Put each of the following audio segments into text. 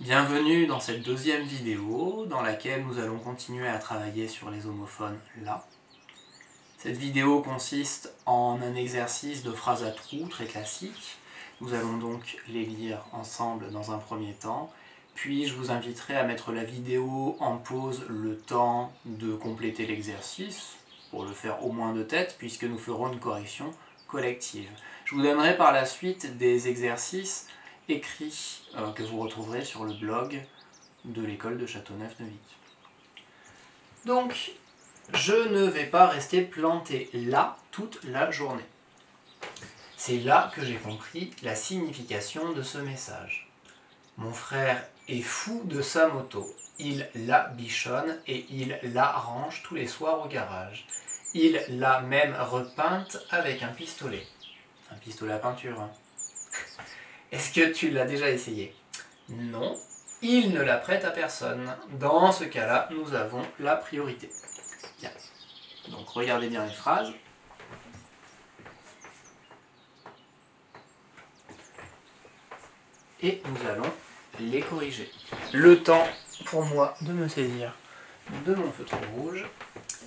Bienvenue dans cette deuxième vidéo dans laquelle nous allons continuer à travailler sur les homophones là. Cette vidéo consiste en un exercice de phrases à trous très classique. Nous allons donc les lire ensemble dans un premier temps, puis je vous inviterai à mettre la vidéo en pause le temps de compléter l'exercice, pour le faire au moins de tête, puisque nous ferons une correction collective. Je vous donnerai par la suite des exercices écrits que vous retrouverez sur le blog de l'école de Châteauneuf-Neuvy. Donc, je ne vais pas rester planté là toute la journée. C'est là que j'ai compris la signification de ce message. Mon frère est fou de sa moto. Il la bichonne et il la range tous les soirs au garage. Il l'a même repeinte avec un pistolet. Un pistolet à peinture, hein. Est-ce que tu l'as déjà essayé? Non, il ne la prête à personne. Dans ce cas-là, nous avons la priorité. Bien. Donc regardez bien les phrases. Et nous allons les corriger. Le temps pour moi de me saisir de mon feutre rouge.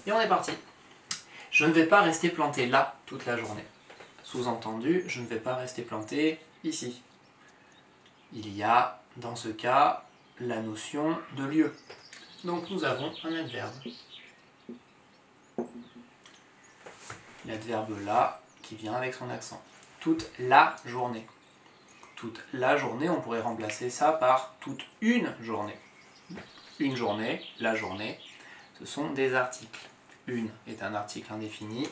Et on est parti. Je ne vais pas rester planté là toute la journée. Sous-entendu, je ne vais pas rester planté ici. Il y a, dans ce cas, la notion de lieu. Donc nous avons un adverbe. L'adverbe là, qui vient avec son accent. Toute la journée. Toute la journée, on pourrait remplacer ça par toute une journée. Une journée, la journée, ce sont des articles. Une est un article indéfini.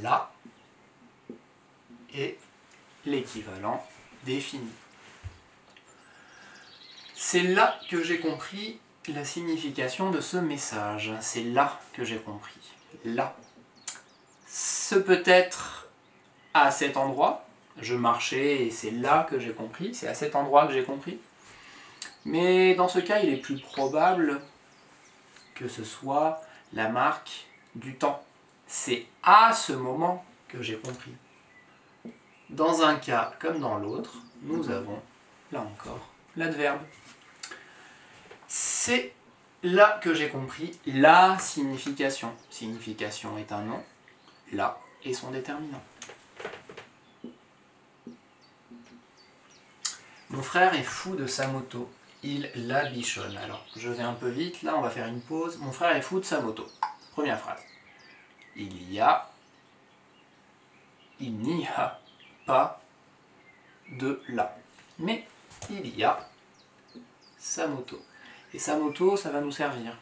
La est l'équivalent défini. C'est là que j'ai compris la signification de ce message. C'est là que j'ai compris. Là. Ce peut être à cet endroit. Je marchais et c'est là que j'ai compris. C'est à cet endroit que j'ai compris. Mais dans ce cas, il est plus probable que ce soit la marque du temps. C'est à ce moment que j'ai compris. Dans un cas comme dans l'autre, nous avons, là encore, l'adverbe. C'est là que j'ai compris la signification. Signification est un nom, là est son déterminant. Mon frère est fou de sa moto. Il la bichonne. Alors, je vais un peu vite, là on va faire une pause. Mon frère est fou de sa moto. Première phrase. Il n'y a pas de là. Mais il y a sa moto. Et sa moto, ça va nous servir.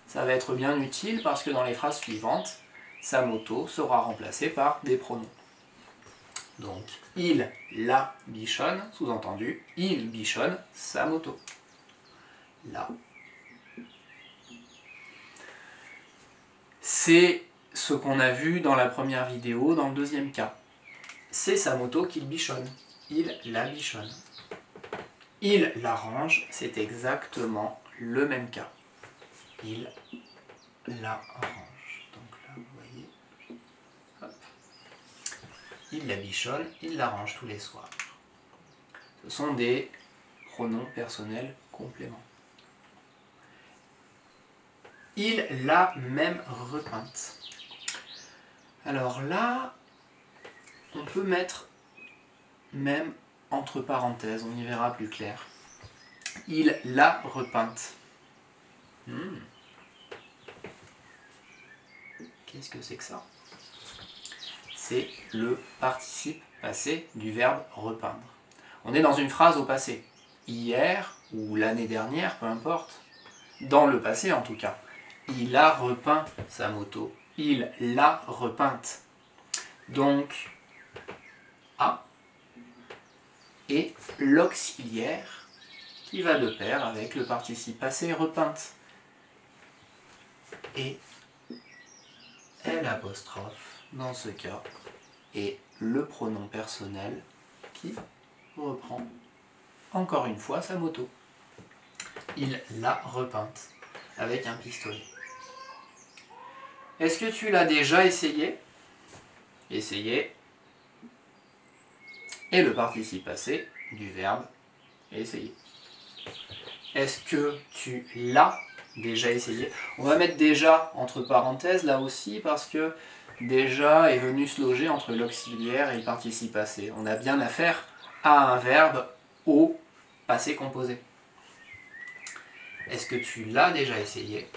Ça va être bien utile parce que dans les phrases suivantes, sa moto sera remplacée par des pronoms. Donc, il la bichonne, sous-entendu, il bichonne sa moto. Là. C'est ce qu'on a vu dans la première vidéo, dans le deuxième cas. C'est sa moto qu'il bichonne. Il la bichonne. Il la range, c'est exactement le même cas. Il la range. Donc là, vous voyez. Hop. Il la bichonne, il la range tous les soirs. Ce sont des pronoms personnels compléments. Il l'a même repeinte. Alors là, on peut mettre même entre parenthèses, on y verra plus clair. Il l'a repeinte. Qu'est-ce que c'est que ça? C'est le participe passé du verbe repeindre. On est dans une phrase au passé. Hier ou l'année dernière, peu importe. Dans le passé en tout cas. Il a repeint sa moto. Il l'a repeinte. Donc, a et l'auxiliaire qui va de pair avec le participe passé repeinte. Et L' dans ce cas est le pronom personnel qui reprend encore une fois sa moto. Il l'a repeinte avec un pistolet. Est-ce que tu l'as déjà essayé? Essayé. Et le participe passé du verbe essayer. Est-ce que tu l'as déjà essayé? On va mettre déjà entre parenthèses là aussi parce que déjà est venu se loger entre l'auxiliaire et le participe passé. On a bien affaire à un verbe au passé composé. Est-ce que tu l'as déjà essayé?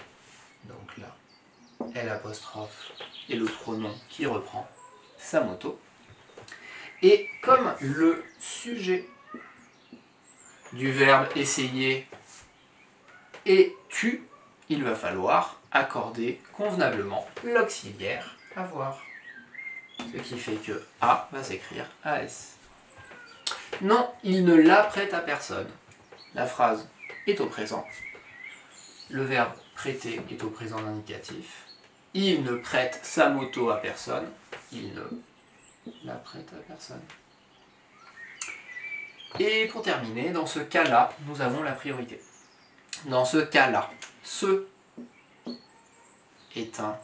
Donc là, L' et le pronom qui reprend sa moto. Et comme le sujet du verbe essayer est tu, il va falloir accorder convenablement l'auxiliaire avoir. Ce qui fait que A va s'écrire AS. Non, il ne la prête à personne. La phrase est au présent. Le verbe prêter est au présent indicatif. Il ne prête sa moto à personne. Il ne la prête à personne. Et pour terminer, dans ce cas-là, nous avons la priorité. Dans ce cas-là, ce est un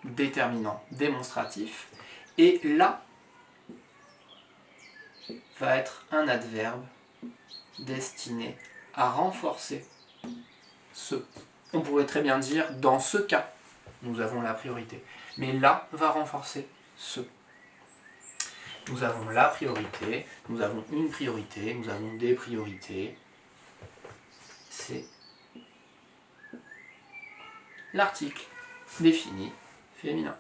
déterminant démonstratif et là va être un adverbe destiné à renforcer ce. On pourrait très bien dire dans ce cas, nous avons la priorité. Mais là va renforcer ce. Nous avons la priorité, nous avons une priorité, nous avons des priorités. C'est l'article défini féminin.